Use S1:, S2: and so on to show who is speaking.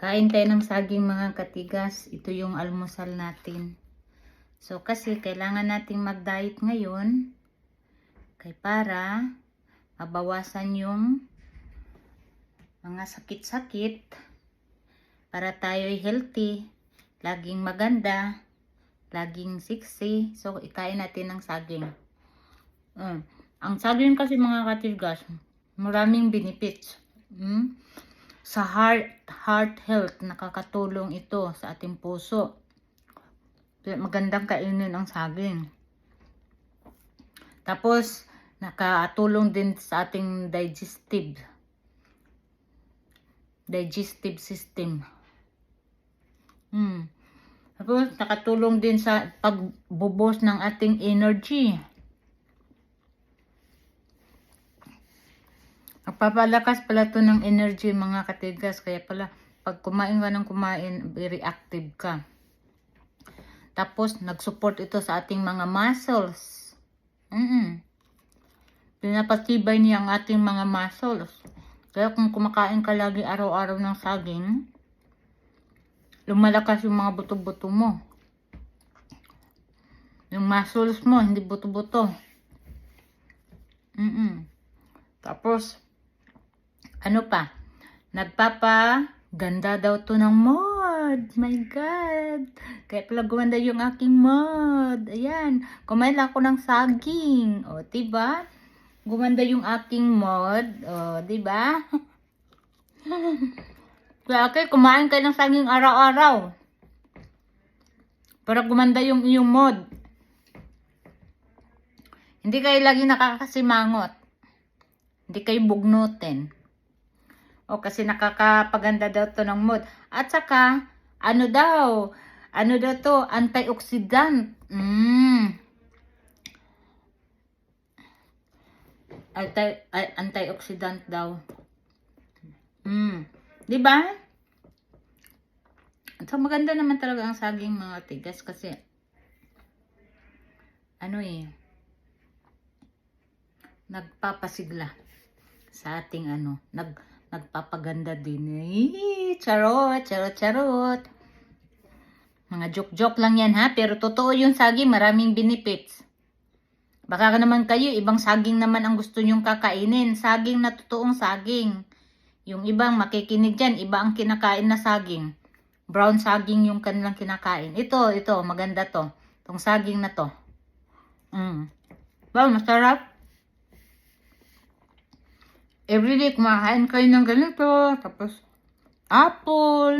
S1: Kain tayo ng saging mga katigas. Ito yung almusal natin. So kasi kailangan nating mag-diet ngayon. Kaya para mabawasan yung mga sakit-sakit. Para tayo'y healthy. Laging maganda. Laging sexy. So ikain natin ng saging. Ang saging kasi mga katigas, maraming benefits. Sa heart health, nakakatulong ito sa ating puso. Magandang kainin ang saging. Tapos, nakatulong din sa ating digestive system. Tapos, nakatulong din sa pagbubos ng ating energy. Nagpapalakas pala ito ng energy mga katigas. Kaya pala, pag kumain ka ng kumain, very active ka. Tapos, nag-support ito sa ating mga muscles. Pinapatibay niya ang ating mga muscles. Kaya kung kumakain ka lagi araw-araw ng saging, lumalakas yung mga buto-buto mo. Yung muscles mo, hindi buto-buto. Tapos, ano pa? Nagpapaganda daw to ng mod. My God. Kaya pala gumanda yung aking mod. Ayan. Kumain ako ng saging. O, diba? Gumanda yung aking mod. O, diba? Kaya okay, kumain kayo ng saging araw-araw. Para gumanda yung iyong mod. Hindi kayo lagi nakakasimangot. Hindi kayo bugnutin. O kasi nakakapaganda daw to ng mood. At saka, ano daw to, antioxidant. Antioxidant daw. Diba? So maganda naman talaga ang saging mga tigas kasi nagpapasigla sa ating nagpapaganda din. Charot. Mga joke-joke lang yan ha, pero totoo yung saging, maraming benefits. Baka naman kayo, ibang saging naman ang gusto nyong kakainin. Saging na totoong saging. Yung ibang makikinig dyan, iba ang kinakain na saging. Brown saging yung kanilang kinakain. Ito, maganda to. Itong saging na to. Wow, masarap. Everyday kumakain kayo ng ganito. Tapos, apple.